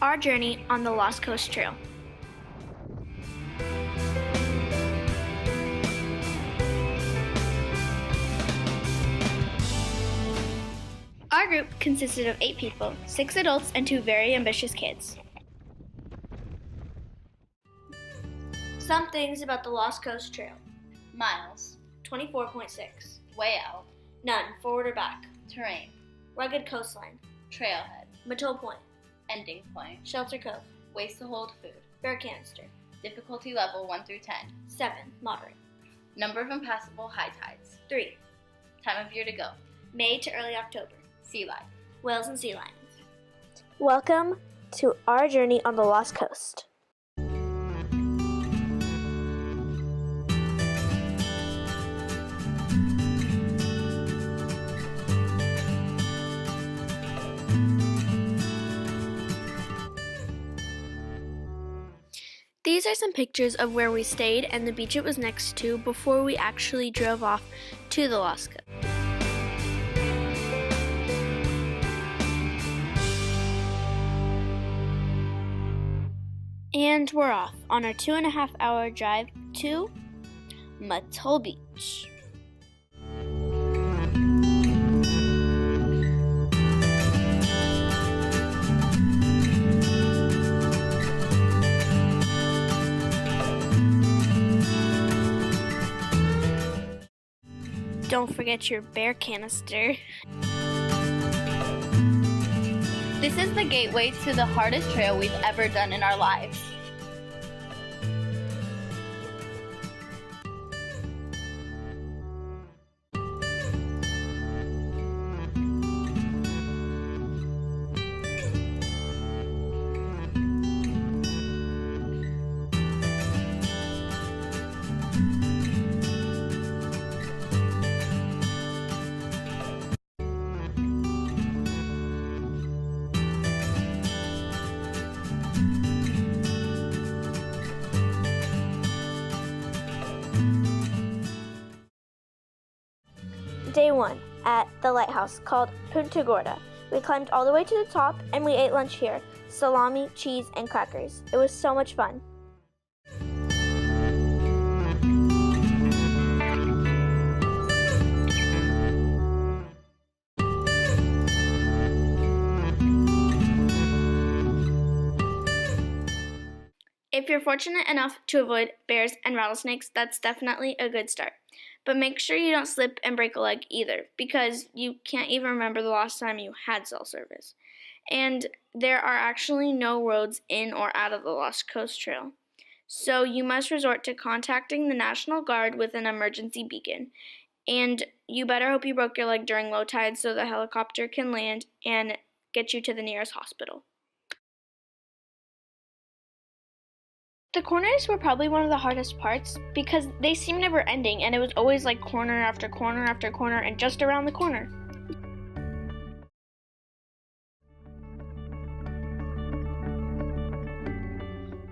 our journey on the Lost Coast Trail. Our group consisted of 8 people, 6 adults and 2 very ambitious kids. Some things about the Lost Coast Trail. Miles. 24.6. Way out. None, forward or back. Terrain. Rugged coastline. Trailhead. Mattoll Point. Ending point. Shelter Cove. Ways to hold food. Bear Canister. Difficulty level 1 through 10. 7, moderate. Number of impassable high tides. 3, Time of year to go. May to early October. Sea life. Whales and sea lions. Welcome to our journey on the Lost Coast. These are some pictures of where we stayed and the beach it was next to before we actually drove off to the Lost Coast. And we're off on our 2.5-hour drive to Mattoll Beach. Don't forget your bear canister. This is the gateway to the hardest trail we've ever done in our lives. Day 1 at the lighthouse called Punta Gorda. We climbed all the way to the top and we ate lunch here. Salami, cheese, and crackers. It was so much fun. If you're fortunate enough to avoid bears and rattlesnakes, that's definitely a good start. But make sure you don't slip and break a leg either, because you can't even remember the last time you had cell service. And there are actually no roads in or out of the Lost Coast Trail. So you must resort to contacting the National Guard with an emergency beacon. And you better hope you broke your leg during low tide so the helicopter can land and get you to the nearest hospital. The corners were probably one of the hardest parts because they seemed never ending and it was always like corner after corner after corner and just around the corner.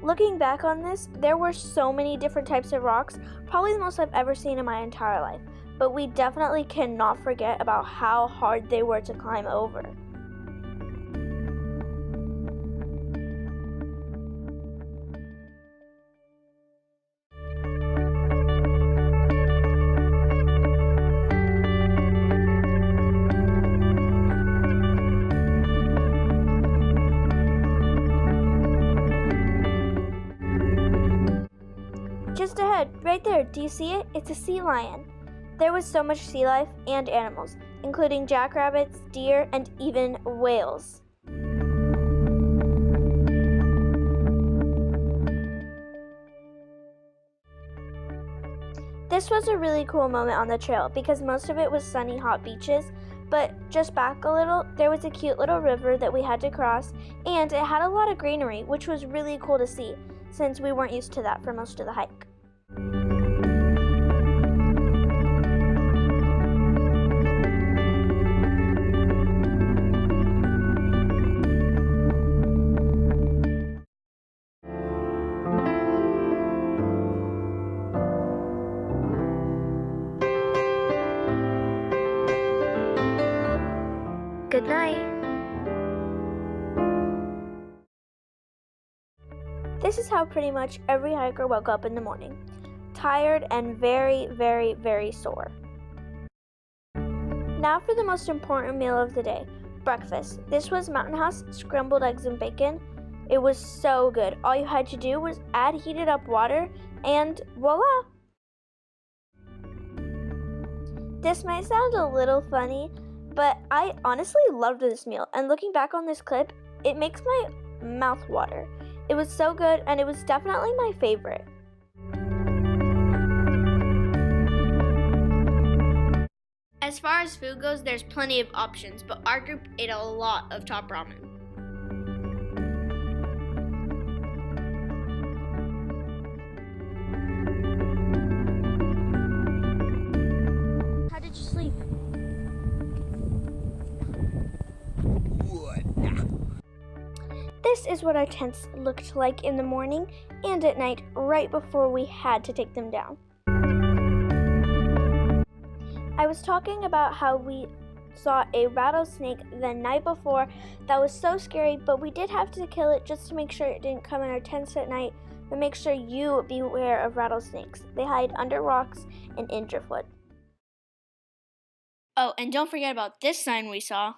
Looking back on this, there were so many different types of rocks, probably the most I've ever seen in my entire life. But we definitely cannot forget about how hard they were to climb over. Just ahead, right there, do you see it? It's a sea lion. There was so much sea life and animals, including jackrabbits, deer, and even whales. This was a really cool moment on the trail because most of it was sunny, hot beaches, but just back a little, there was a cute little river that we had to cross, and it had a lot of greenery, which was really cool to see, since we weren't used to that for most of the hike. Good night. This is how pretty much every hiker woke up in the morning. Tired and very, very, very sore. Now for the most important meal of the day, breakfast. This was Mountain House scrambled eggs and bacon. It was so good. All you had to do was add heated up water and voila! This might sound a little funny, but I honestly loved this meal, and looking back on this clip, it makes my mouth water. It was so good, and it was definitely my favorite. As far as food goes, there's plenty of options, but our group ate a lot of top ramen. How did you sleep? This is what our tents looked like in the morning and at night, right before we had to take them down. I was talking about how we saw a rattlesnake the night before that was so scary, but we did have to kill it just to make sure it didn't come in our tents at night. But make sure you beware of rattlesnakes. They hide under rocks and in driftwood. Oh, and don't forget about this sign we saw.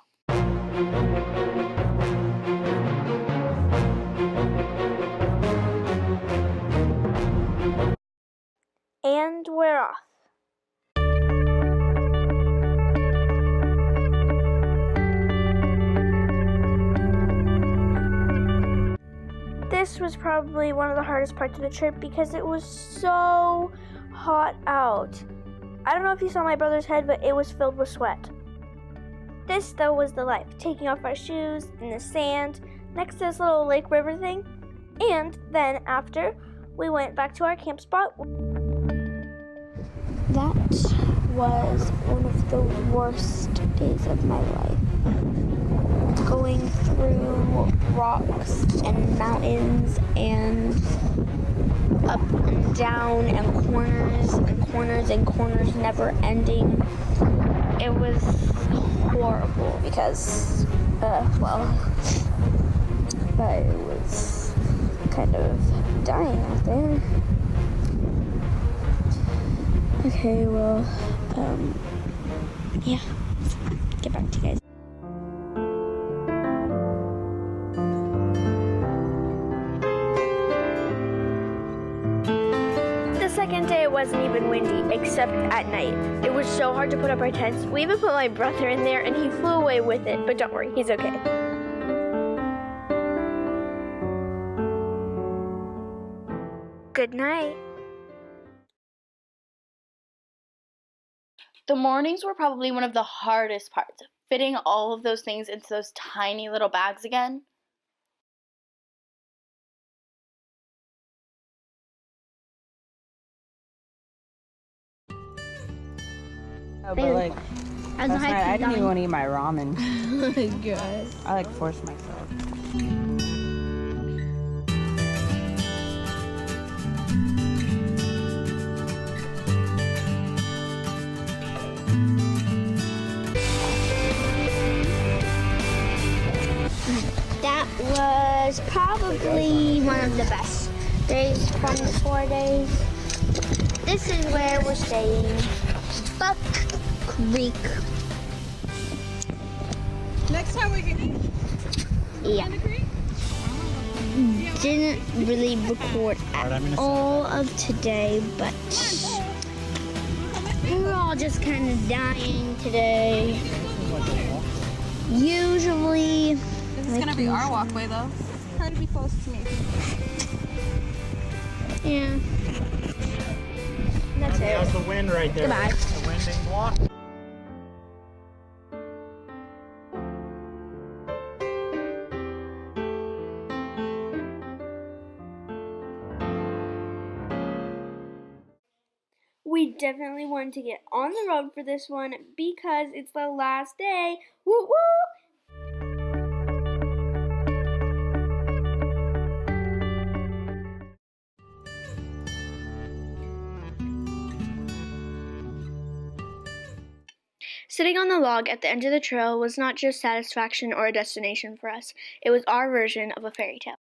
And we're off. This was probably one of the hardest parts of the trip because it was so hot out. I don't know if you saw my brother's head, but it was filled with sweat. This, though, was the life. Taking off our shoes in the sand next to this little lake river thing. And then after, we went back to our camp spot. That was one of the worst days of my life. Going through rocks and mountains and up and down and corners and corners and corners never ending. It was horrible because, I was kind of dying out there. Okay, well, yeah, get back to you guys. The second day it wasn't even windy, except at night. It was so hard to put up our tents. We even put my brother in there and he flew away with it, but don't worry, he's okay. Good night. The mornings were probably one of the hardest parts, fitting all of those things into those tiny little bags again. Oh, but like last night, I didn't even want to eat my ramen. Oh my god. I like forced myself. That was probably one of the best days from the 4 days. This is where we're staying. Buck Creek. Next time we can Yeah. Didn't really record at all of today, but we're all just kind of dying today. Usually, This is gonna be our walkway though. Try to be close to me. yeah. That's it. How's the wind right there? Goodbye. The wind ain't blocking. We definitely wanted to get on the road for this one because it's the last day. Woo woo! Sitting on the log at the end of the trail was not just satisfaction or a destination for us. It was our version of a fairy tale.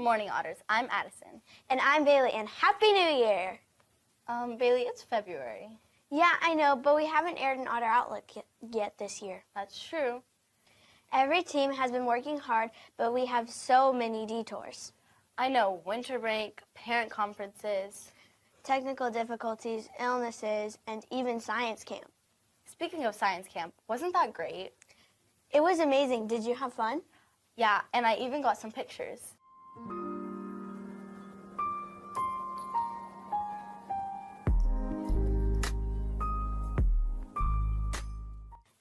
morning, Otters. I'm Addison. And I'm Bailey, and Happy New Year! Bailey, it's February. Yeah, I know, but we haven't aired an Otter Outlook yet this year. That's true. Every team has been working hard, but we have so many detours. I know, winter break, parent conferences. Technical difficulties, illnesses, and even science camp. Speaking of science camp, wasn't that great? It was amazing. Did you have fun? Yeah, and I even got some pictures.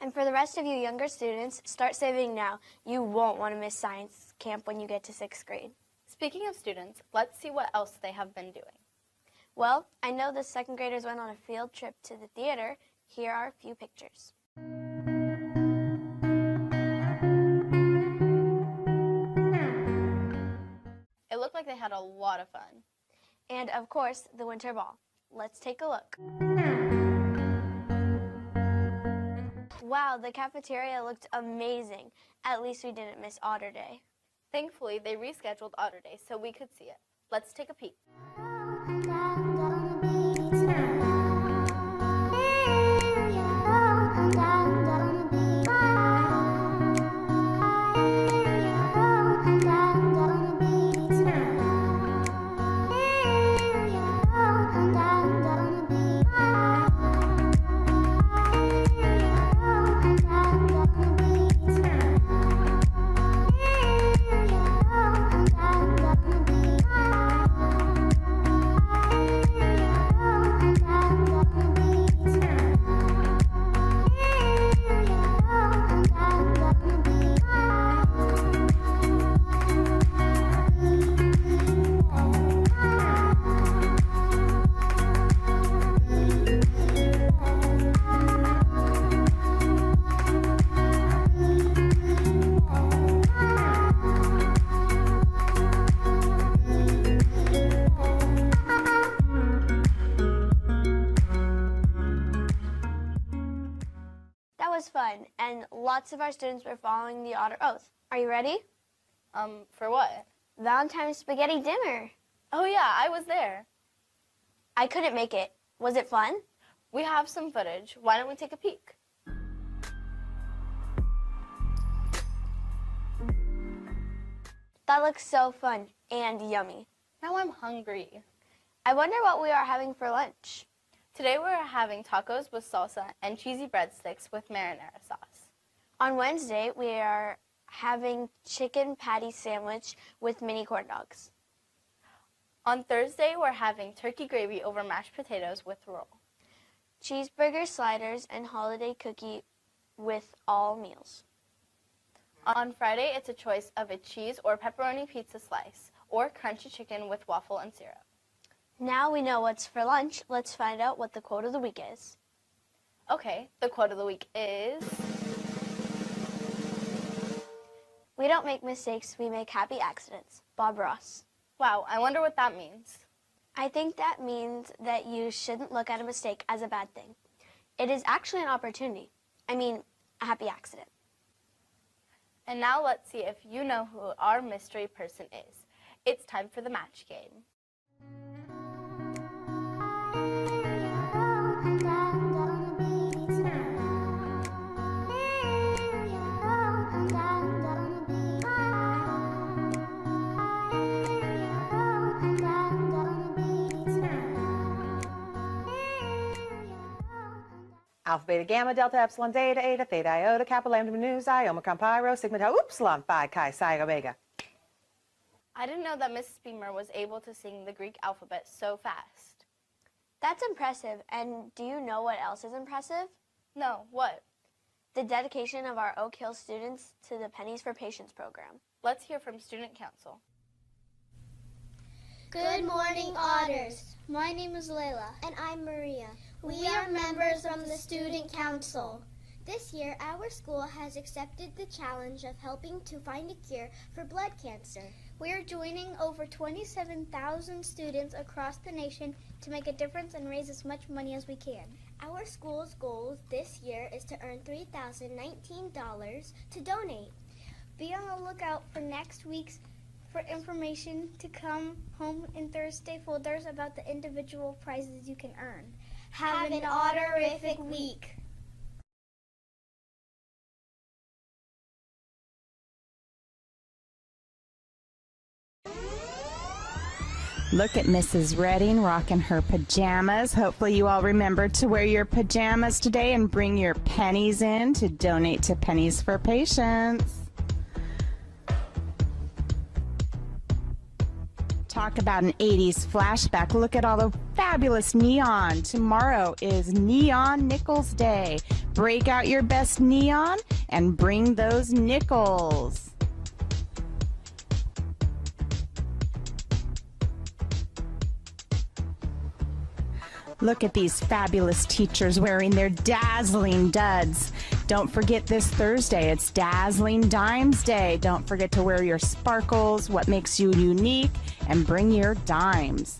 And for the rest of you younger students, start saving now. You won't want to miss science camp when you get to 6th grade. Speaking of students, let's see what else they have been doing. Well, I know the 2nd graders went on a field trip to the theater. Here are a few pictures. It looked like they had a lot of fun. And of course, the winter ball. Let's take a look. Wow, the cafeteria looked amazing. At least we didn't miss Otter Day. Thankfully, they rescheduled Otter Day so we could see it. Let's take a peek. That was fun, and lots of our students were following the Otter Oath. Are you ready? For what? Valentine's Spaghetti Dinner. Oh yeah, I was there. I couldn't make it. Was it fun? We have some footage. Why don't we take a peek? That looks so fun and yummy. Now I'm hungry. I wonder what we are having for lunch. Today we're having tacos with salsa and cheesy breadsticks with marinara sauce. On Wednesday, we are having chicken patty sandwich with mini corn dogs. On Thursday, we're having turkey gravy over mashed potatoes with roll. Cheeseburger sliders and holiday cookie with all meals. On Friday, it's a choice of a cheese or pepperoni pizza slice or crunchy chicken with waffle and syrup. Now we know what's for lunch. Let's find out what the quote of the week is. Okay, the quote of the week is... We don't make mistakes, we make happy accidents. Bob Ross. Wow, I wonder what that means. I think that means that you shouldn't look at a mistake as a bad thing. It is actually an opportunity. I mean, a happy accident. And now let's see if you know who our mystery person is. It's time for the match game. Alpha, Beta, Gamma, Delta, Epsilon, Zeta, Eta, Theta, Iota, Kappa, Lambda, Nu, Xi, Omicron, Pi, Rho, Sigma, Tau, Upsilon, Phi, Chi, Psi, Omega. I didn't know that Mrs. Beamer was able to sing the Greek alphabet so fast. That's impressive. And do you know what else is impressive? No, what? The dedication of our Oak Hill students to the Pennies for Patients program. Let's hear from Student Council. Good morning, Otters. My name is Layla. And I'm Maria. We are members from the Student Council. This year, our school has accepted the challenge of helping to find a cure for blood cancer. We are joining over 27,000 students across the nation to make a difference and raise as much money as we can. Our school's goal this year is to earn $3,019 to donate. Be on the lookout for next week's for information to come home in Thursday folders about the individual prizes you can earn. Have an honorific week. Look at Mrs. Redding rocking her pajamas. Hopefully you all remember to wear your pajamas today and bring your pennies in to donate to Pennies for Patients. Talk about an 80s flashback. Look at all the fabulous neon. Tomorrow is Neon Nickels Day. Break out your best neon and bring those nickels. Look at these fabulous teachers wearing their dazzling duds. Don't forget this Thursday, it's Dazzling Dimes Day. Don't forget to wear your sparkles, what makes you unique, and bring your dimes.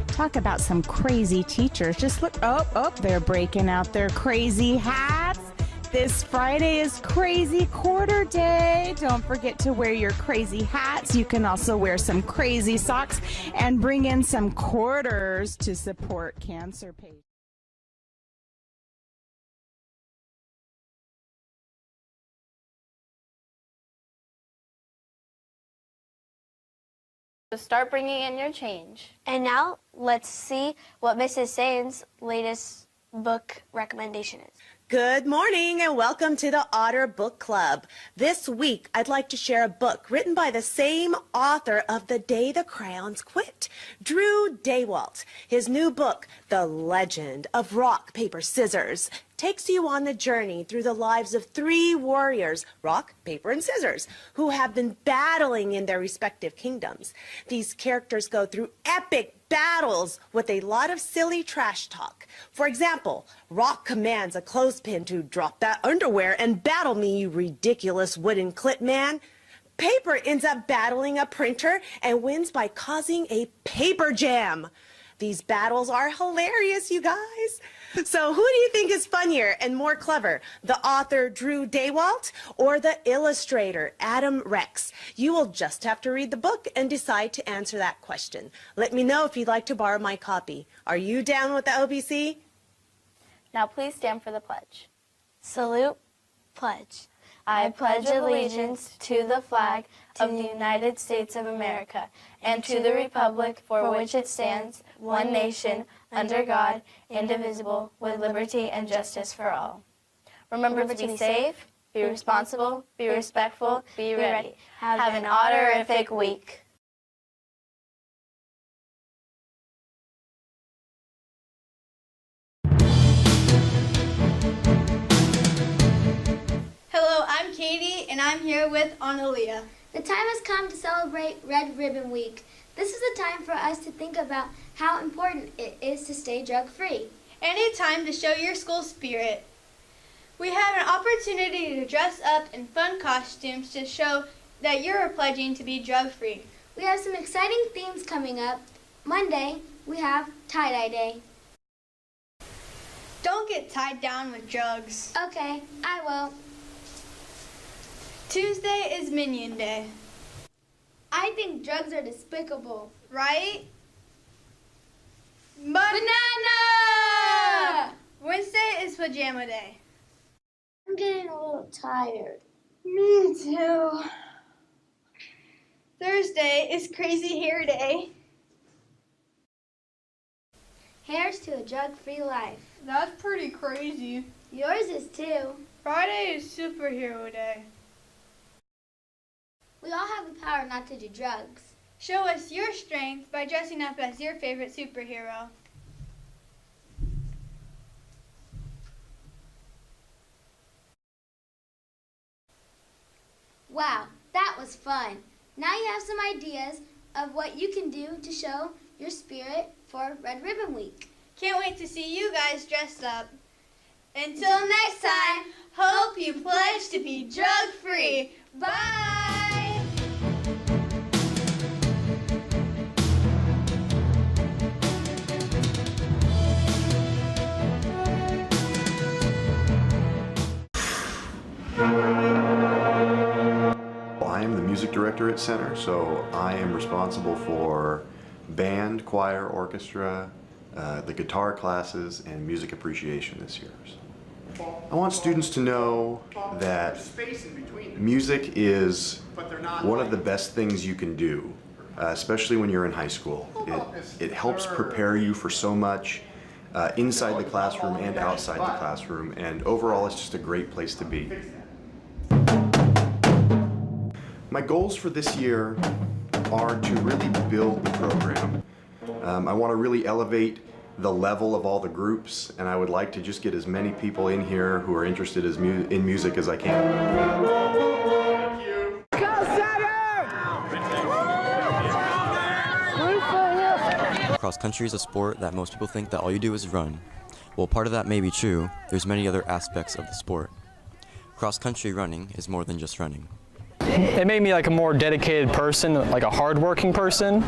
Talk about some crazy teachers. Just look, oh, they're breaking out their crazy hats. This Friday is Crazy Quarter Day. Don't forget to wear your crazy hats. You can also wear some crazy socks and bring in some quarters to support cancer patients. So start bringing in your change. And now let's see what Mrs. Sain's latest book recommendation is. Good morning and welcome to the Otter Book Club. This week I'd like to share a book written by the same author of The Day the Crayons Quit, Drew Daywalt. His new book, The Legend of Rock, Paper, Scissors, takes you on the journey through the lives of three warriors, rock, paper, and scissors, who have been battling in their respective kingdoms. These characters go through epic battles with a lot of silly trash talk. For example, Rock commands a clothespin to drop that underwear and battle me, you ridiculous wooden clip man. Paper ends up battling a printer and wins by causing a paper jam. These battles are hilarious, you guys. So who do you think is funnier and more clever, the author Drew Daywalt or the illustrator Adam Rex? You will just have to read the book and decide to answer that question. Let me know if you'd like to borrow my copy. Are you down with the OBC? Now please stand for the pledge. Salute, pledge. I pledge allegiance to the flag of the United States of America and to the republic for which it stands, one nation, under God, indivisible, with liberty and justice for all. Remember to be safe, be responsible, be respectful, be ready. Have an honorific week. Hello, I'm Katie, and I'm here with Analia. The time has come to celebrate Red Ribbon Week. This is a time for us to think about how important it is to stay drug-free. And a time to show your school spirit. We have an opportunity to dress up in fun costumes to show that you're pledging to be drug-free. We have some exciting themes coming up. Monday, we have Tie-Dye Day. Don't get tied down with drugs. Okay, I will. Tuesday is Minion Day. I think drugs are despicable. Right? Banana! Wednesday is Pajama Day. I'm getting a little tired. Me too. Thursday is Crazy Hair Day. Here's to a drug-free life. That's pretty crazy. Yours is too. Friday is Superhero Day. We all have the power not to do drugs. Show us your strength by dressing up as your favorite superhero. Wow, that was fun. Now you have some ideas of what you can do to show your spirit for Red Ribbon Week. Can't wait to see you guys dressed up. Until next time, hope you pledge to be drug-free. Bye! am the music director at Center, so I am responsible for band, choir, orchestra, the guitar classes, and music appreciation this year. So I want students to know that music is one of the best things you can do, especially when you're in high school. It helps prepare you for so much inside the classroom and outside the classroom, and overall it's just a great place to be. My goals for this year are to really build the program. I want to really elevate the level of all the groups, and I would like to just get as many people in here who are interested in music as I can. Thank you. Go Center! Cross country is a sport that most people think that all you do is run. While part of that may be true, there's many other aspects of the sport. Cross country running is more than just running. It made me like a more dedicated person, like a hard-working person.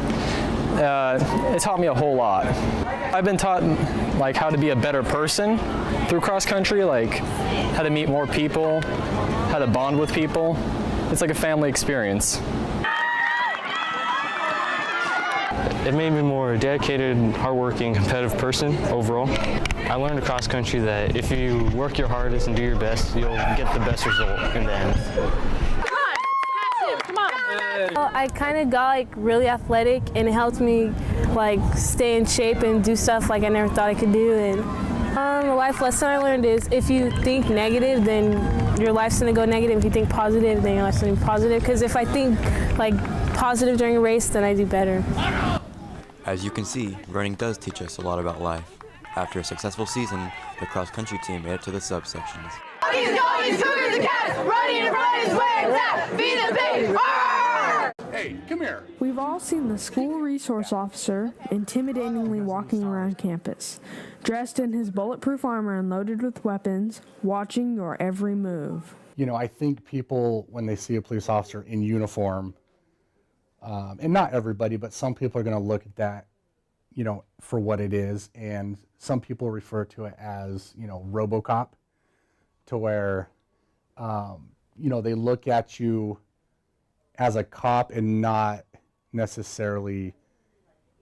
It taught me a whole lot. I've been taught like how to be a better person through cross country, like how to meet more people, how to bond with people. It's like a family experience. It made me a more dedicated, hardworking, competitive person overall. I learned across country that if you work your hardest and do your best, you'll get the best result in the end. I kind of got like really athletic, and it helped me like stay in shape and do stuff like I never thought I could do. And the life lesson I learned is if you think negative, then your life's gonna go negative. If you think positive, then your life's gonna be positive. Because if I think like positive during a race, then I do better. As you can see, running does teach us a lot about life. After a successful season, the cross-country team made it to the subsections. Hey, come here. We've all seen the school resource officer intimidatingly walking around campus, dressed in his bulletproof armor and loaded with weapons, watching your every move. You know, I think people, when they see a police officer in uniform, and not everybody, but some people are going to look at that, you know, for what it is. And some people refer to it as, you know, RoboCop, to where, you know, they look at you as a cop and not necessarily,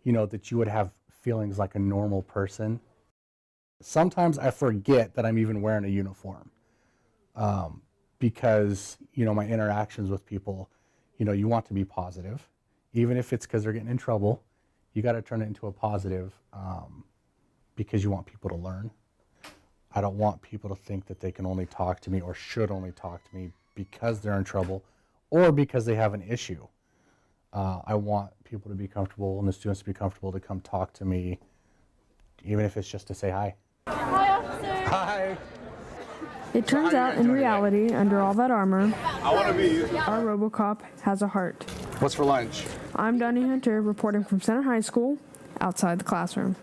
you know, that you would have feelings like a normal person. Sometimes I forget that I'm even wearing a uniform because, you know, my interactions with people, you know, you want to be positive. Even if it's because they're getting in trouble, you got to turn it into a positive because you want people to learn. I don't want people to think that they can only talk to me or should only talk to me because they're in trouble or because they have an issue. I want people to be comfortable and the students to be comfortable to come talk to me, even if it's just to say hi. Hi, officer. Hi. It turns out, in reality, under all that armor, I want to be. our RoboCop has a heart. What's for lunch? I'm Donnie Hunter, reporting from Center High School, outside the classroom.